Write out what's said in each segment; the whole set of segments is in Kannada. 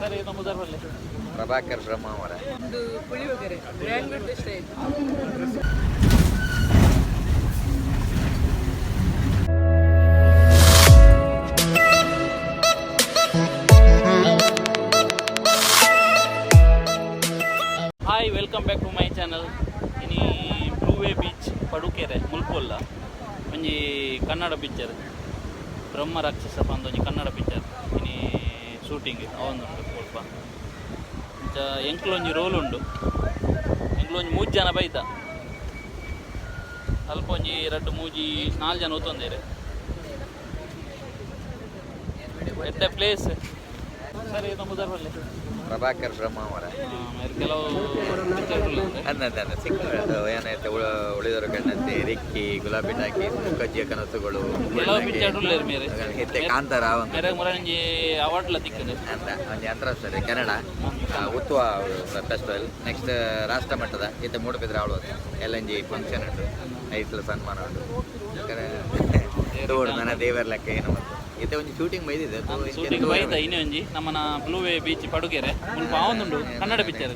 ಸರ್ ಇದು ಮುದರ್ವಲ್ಲಿ ಪ್ರಭಾಕರ್ ಬ್ರಹ್ಮ ಅವರ ಒಂದು ಪುಳಿಯೋಗರೆ ಬ್ಯಾಂಗ್ಳೂರ್ ಬೆಸ್ಟ್ ಆಯ್ತು. Hi welcome back to my channel. ಇನಿ ಬ್ಲೂ ವೇ ಬೀಚ್ ಪಡುಕೆರೆ ಮುಲ್ಪೊಲ್ಲ ಒಂಜಿ ಕನ್ನಡ ಪಿಕ್ಚರ್ ಬ್ರಹ್ಮ ರಾಕ್ಷಸ ಪಂದ್ ಕನ್ನಡ ಪಿಕ್ಚರ್ ಇನಿ ಶೂಟಿಂಗ್ ಅವೊಂದುಂಟು ಸ್ವಲ್ಪ ಎಂಕ್ಲೊಂಜಿ ರೋಲ್ ಉಂಡು. ಎಂಕ್ಲೊಂಜಿ 3 ಜನ ಬೈತ ಅಲ್ಪ ಒಂಜಿ 2 3 4 ಜನ ಓತೊಂದೇರೆ ಎಡ್ಡೆ ಪ್ಲೇಸ್ ಸರ್ ಇದು ಮುದರ್ವಲ್ಲಿ ಪ್ರಭಾಕರ್ ಬ್ರಹ್ಮ ಅವರ ಕೆಲವು ಅನ್ನದ ಸಿಕ್ಕ ಏನಾಯ್ತು ಉಳಿದವರು ಕಣ್ಣಂತೆ ರಿಕ್ಕಿ ಗುಲಾಬಿ ಟಾಕಿ ಮುಖಜ್ಜಿಯ ಕನಸುಗಳು ಕೆಲವು ಪಿಕ್ಚರ್ ಉಳ್ಳೇರು ಮೇರೆ ಹಿತ್ತೆ ಕಾಂತಾರ ಮೇರೆ ಮುರಂಜಿ ಅವಾರ್ಡ್ಲ ತಿಕ್ಕದೆ ಅಂತ ಒಂದು ಅಂತಾರಾಷ್ಟ್ರೀಯ ಕನ್ನಡ ಉತ್ಸವ ಫೆಸ್ಟಿವಲ್ ನೆಕ್ಸ್ಟ್ ರಾಷ್ಟ್ರ ಮಟ್ಟದ ಇತ್ತ ಮೂಡಬಿದ್ರೆ ಆಳ್ಬೋದು ಎಲ್ಲಂಜಿ ಫಂಕ್ಷನ್ ಉಂಟು ಐತ್ಲ ಸನ್ಮಾನ ಉಂಟು ತೋಡು ನನ್ನ ದೇವರ ಲೆಕ್ಕ ಏನು ಮತ್ತು ಇತ್ತೆ ಒಂಜಿ ಶೂಟಿಂಗ್ ಬೈದಿದೆ ಶೂಟಿಂಗ್ ಬೈದ ಇನ್ನೇ ಒಂಜಿ ನಮ್ಮನ ಬ್ಲೂ ವೇ ಬೀಚ್ ಪಡುಗೆರೆ ಮುಲ್ಪ ಅವೊಂದುಂಡು ಕನ್ನಡ ಪಿಕ್ಚರ್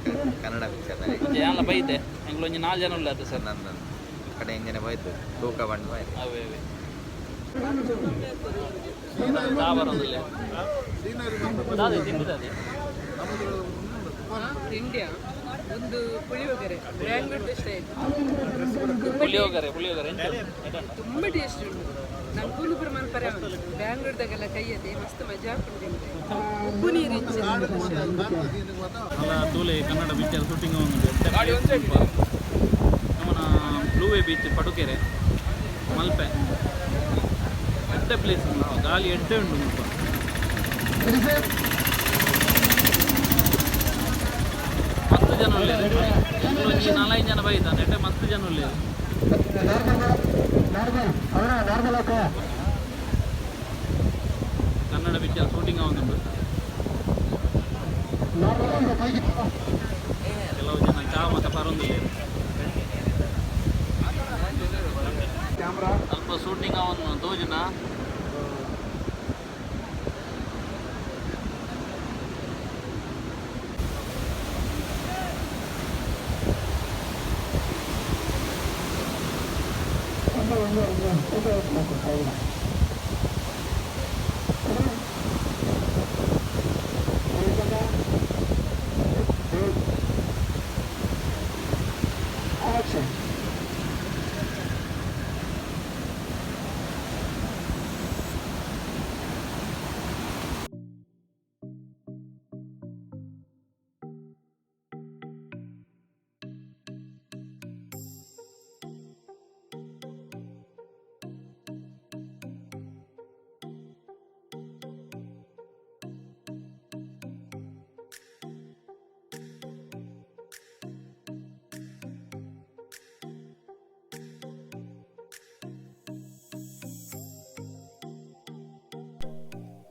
ಎಲ್ಲ ಬೈದೆ ಎಂಗ್ಳು ಒಂಜಿ 4 ಜನ ಉಳ್ಳಾತು ಸರ್ ನನ್ನ ಕಡೆ ಎಂಜನೆ ಬೈತು ತೂಕ ಬಂಡು ಬೈತು ಅವೇ ಸಾಬಾರೊಂದಿಲ್ಲ ಅದೇ ತಿಂದಿದೆ ತಿಂಡಿಯ ಒಂದು ಪುಳಿಯೋಗರೆ ಬ್ಯಾಂಗ್ಳೂರ್ ಬೆಸ್ಟ್ ಆಯ್ತು. ಪುಳಿಯೋಗರೆ ತುಂಬ ಟೇಸ್ಟ್ ಉಂಟು. ನಾನು ಕೂಲುಪುರ ಮಲ್ಪರೆ ಬ್ಯಾಂಗ್ಳೂರ್ದಾಗೆಲ್ಲ ಕೈಯದೆ ಮಸ್ತ್ ಮಜಾ ಹಾಕೊಂಡಿದ್ದೆ. ಉಪ್ಪು ನೀರು ಅಲ್ಲ ತೂಲೆ ಕನ್ನಡ ಪಿಕ್ಚರ್ ಶೂಟಿಂಗ್ ನಮ್ಮನ blue way beach Padukere Malpe ಎಡ್ಡೆ ಪ್ಲೇಸ್ ಗಾಳಿ ಎಡ್ಡೆ ಉಂಟು ಮುಲ್ಪ 10 ಜನ ಉಳ್ಳೇದು 4 ಜನ ಬೈತ ನೆಟ್ಟೆ 10 ಜನ ಉಳ್ಳೇದು ಕನ್ನಡ ಪಿಕ್ಚರ್ ಶೂಟಿಂಗ್ ಆಗುന്നുണ്ട്. ಕೆಲವು ಜನ ಚಾ ಮತ್ತು ಪರೊಂದಿಲ್ಲ ಸ್ವಲ್ಪ ಶೂಟಿಂಗ್ ಅವನು ತೋಜಿನ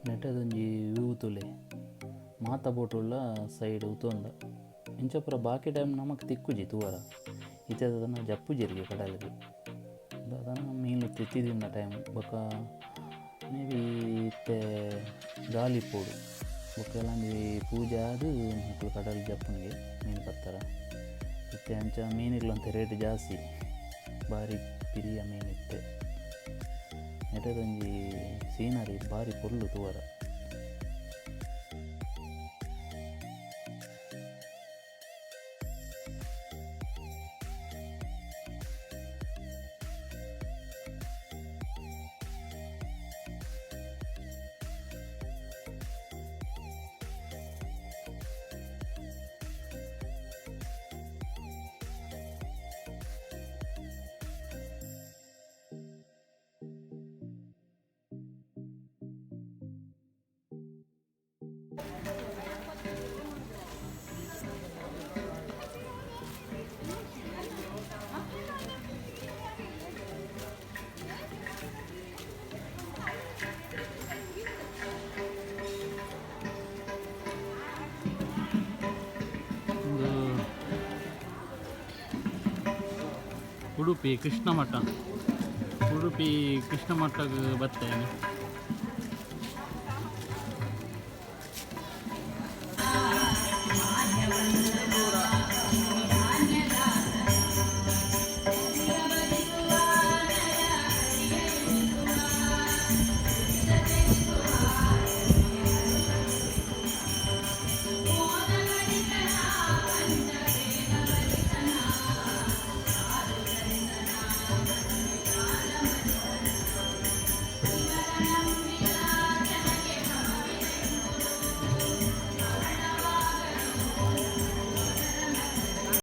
ನೆಟ್ಟದೊಂಜಿ ವ್ಯೂ ತುಲೆ ಮಾತ ಬೋಟುಳ್ಳ ಸೈಡ್ ಉತೊಂದ ಇಂಚಪುರ ಬಾಕಿ ಟೈಮ್ ನಮಕ್ ತಿಕ್ಕುಜಿ ತೂವರ ಇತ್ತದನ್ನ ಜಪ್ಪುಜಿರಿಗೆ ಕಡಲಿಗೆ ಅದನ್ನು ಮೀನು ತಿತ್ತಿದಿನ ಟೈಮ್ ಬೊಕ ಮೇ ಬಿ ಇತ್ತೆ ಗಾಲಿ ಪೋಡು ಬೊಕ ಎಲ್ಲಂದು ಪೂಜೆ ಆದು ಮಕ್ಕಳು ಕಡಲ್ ಜಪ್ಪನಿಗೆ ಮೀನು ಪತ್ತರ ಇತ್ತೆ ಅಂಚ ಮೀನುಗಳಂತ ರೇಟ್ ಜಾಸ್ತಿ ಭಾರಿ ಪಿರಿಯ ಮೀನಿತ್ತೆ ನೆಟ್ಟದೊಂಜಿ ಸೀನರಿ ಭಾರಿ ಪೊರ್ಲು ತೂವರ ಉಡುಪಿ ಕೃಷ್ಣ ಮಠ ಉಡುಪಿ ಕೃಷ್ಣ ಮಠಕ್ಕೆ ಬರ್ತೇನೆ.